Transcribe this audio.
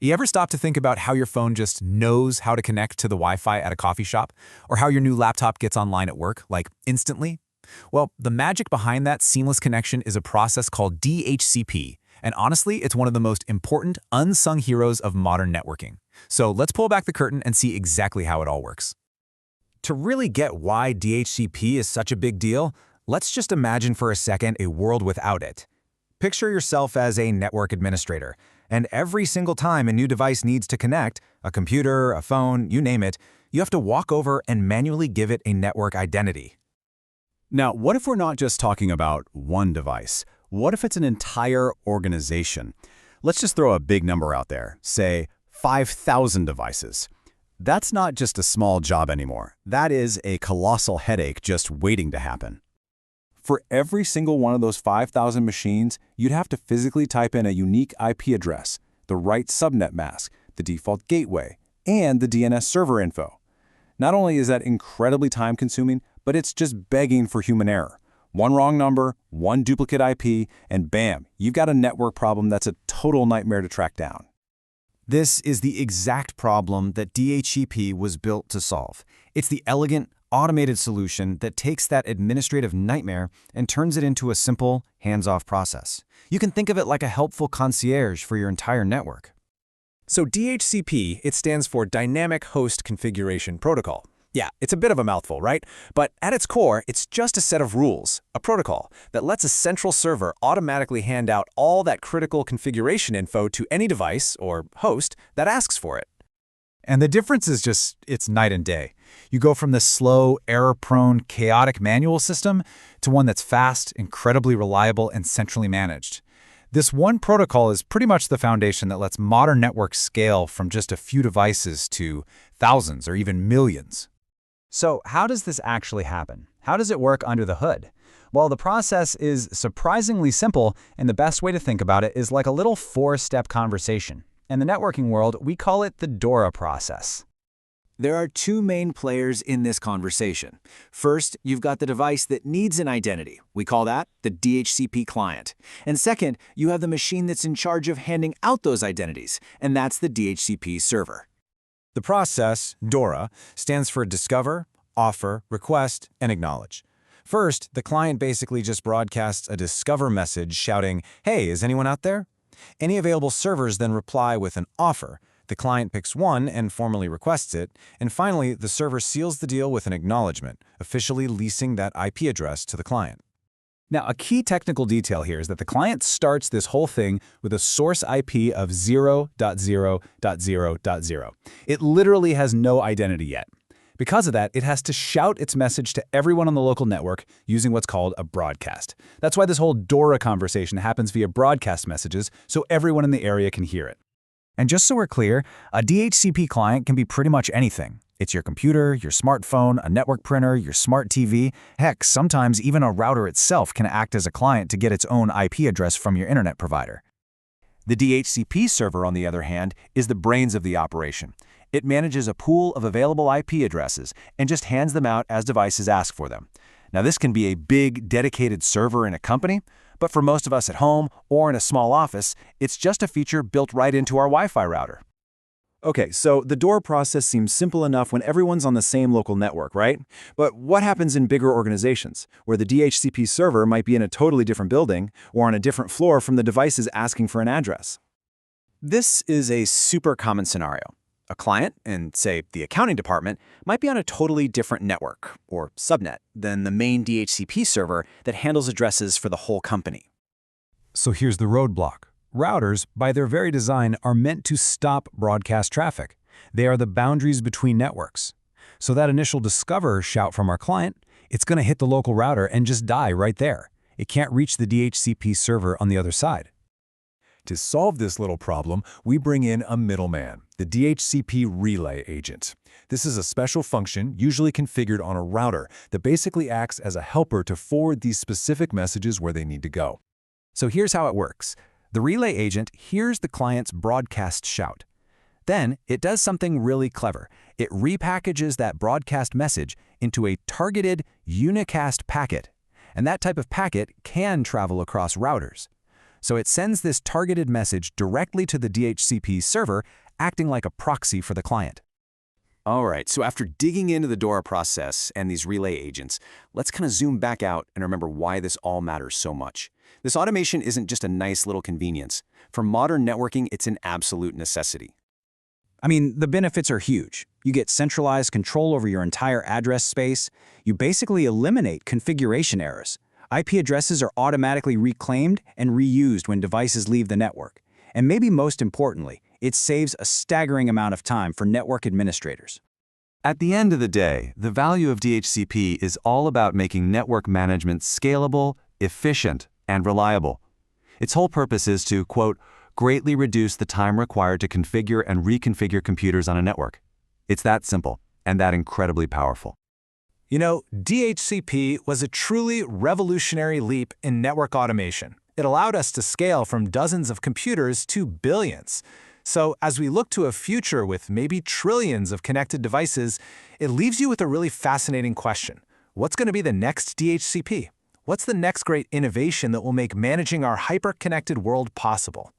You ever stop to think about how your phone just knows how to connect to the Wi-Fi at a coffee shop? Or how your new laptop gets online at work, like instantly? Well, the magic behind that seamless connection is a process called DHCP. And honestly, it's one of the most important unsung heroes of modern networking. So let's pull back the curtain and see exactly how it all works. To really get why DHCP is such a big deal, let's just imagine for a second a world without it. Picture yourself as a network administrator, and every single time a new device needs to connect, a computer, a phone, you name it, you have to walk over and manually give it a network identity. Now, what if we're not just talking about one device? What if it's an entire organization? Let's just throw a big number out there, say 5,000 devices. That's not just a small job anymore. That is a colossal headache just waiting to happen. For every single one of those 5,000 machines, you'd have to physically type in a unique IP address, the right subnet mask, the default gateway, and the DNS server info. Not only is that incredibly time-consuming, but it's just begging for human error. One wrong number, one duplicate IP, and bam, you've got a network problem that's a total nightmare to track down. This is the exact problem that DHCP was built to solve. It's the elegant, automated solution that takes that administrative nightmare and turns it into a simple, hands-off process. You can think of it like a helpful concierge for your entire network. So DHCP, it stands for Dynamic Host Configuration Protocol. Yeah, it's a bit of a mouthful, right? But at its core, it's just a set of rules, a protocol, that lets a central server automatically hand out all that critical configuration info to any device or host that asks for it. And the difference is just, it's night and day. You go from this slow, error-prone, chaotic manual system to one that's fast, incredibly reliable, and centrally managed. This one protocol is pretty much the foundation that lets modern networks scale from just a few devices to thousands or even millions. So how does this actually happen? How does it work under the hood? Well, the process is surprisingly simple, and the best way to think about it is like a little four-step conversation. In the networking world, we call it the DORA process. There are two main players in this conversation. First, you've got the device that needs an identity. We call that the DHCP client. And second, you have the machine that's in charge of handing out those identities, and that's the DHCP server. The process, DORA, stands for Discover, Offer, Request, and Acknowledge. First, the client basically just broadcasts a Discover message shouting, "Hey, is anyone out there?" Any available servers then reply with an offer. The client picks one and formally requests it. And finally, the server seals the deal with an acknowledgement, officially leasing that IP address to the client. Now, a key technical detail here is that the client starts this whole thing with a source IP of 0.0.0.0. It literally has no identity yet. Because of that, it has to shout its message to everyone on the local network using what's called a broadcast. That's why this whole DORA conversation happens via broadcast messages, so everyone in the area can hear it. And just so we're clear, a DHCP client can be pretty much anything. It's your computer, your smartphone, a network printer, your smart TV. Heck, sometimes even a router itself can act as a client to get its own IP address from your internet provider. The DHCP server, on the other hand, is the brains of the operation. It manages a pool of available IP addresses and just hands them out as devices ask for them. Now, this can be a big, dedicated server in a company, but for most of us at home or in a small office, it's just a feature built right into our Wi-Fi router. Okay, so the DORA process seems simple enough when everyone's on the same local network, right? But what happens in bigger organizations, where the DHCP server might be in a totally different building or on a different floor from the devices asking for an address? This is a super common scenario. A client in, say, the accounting department might be on a totally different network, or subnet, than the main DHCP server that handles addresses for the whole company. So here's the roadblock. Routers, by their very design, are meant to stop broadcast traffic. They are the boundaries between networks. So that initial discover shout from our client, it's going to hit the local router and just die right there. It can't reach the DHCP server on the other side. To solve this little problem, we bring in a middleman, the DHCP Relay agent. This is a special function, usually configured on a router, that basically acts as a helper to forward these specific messages where they need to go. So here's how it works. The relay agent hears the client's broadcast shout. Then it does something really clever. It repackages that broadcast message into a targeted unicast packet. And that type of packet can travel across routers. So it sends this targeted message directly to the DHCP server, acting like a proxy for the client. All right, so after digging into the DORA process and these relay agents, let's kind of zoom back out and remember why this all matters so much. This automation isn't just a nice little convenience. For modern networking, it's an absolute necessity. I mean, the benefits are huge. You get centralized control over your entire address space. You basically eliminate configuration errors. IP addresses are automatically reclaimed and reused when devices leave the network. And maybe most importantly, it saves a staggering amount of time for network administrators. At the end of the day, the value of DHCP is all about making network management scalable, efficient, and reliable. Its whole purpose is to, quote, greatly reduce the time required to configure and reconfigure computers on a network. It's that simple and that incredibly powerful. You know, DHCP was a truly revolutionary leap in network automation. It allowed us to scale from dozens of computers to billions. So as we look to a future with maybe trillions of connected devices, it leaves you with a really fascinating question. What's going to be the next DHCP? What's the next great innovation that will make managing our hyper-connected world possible?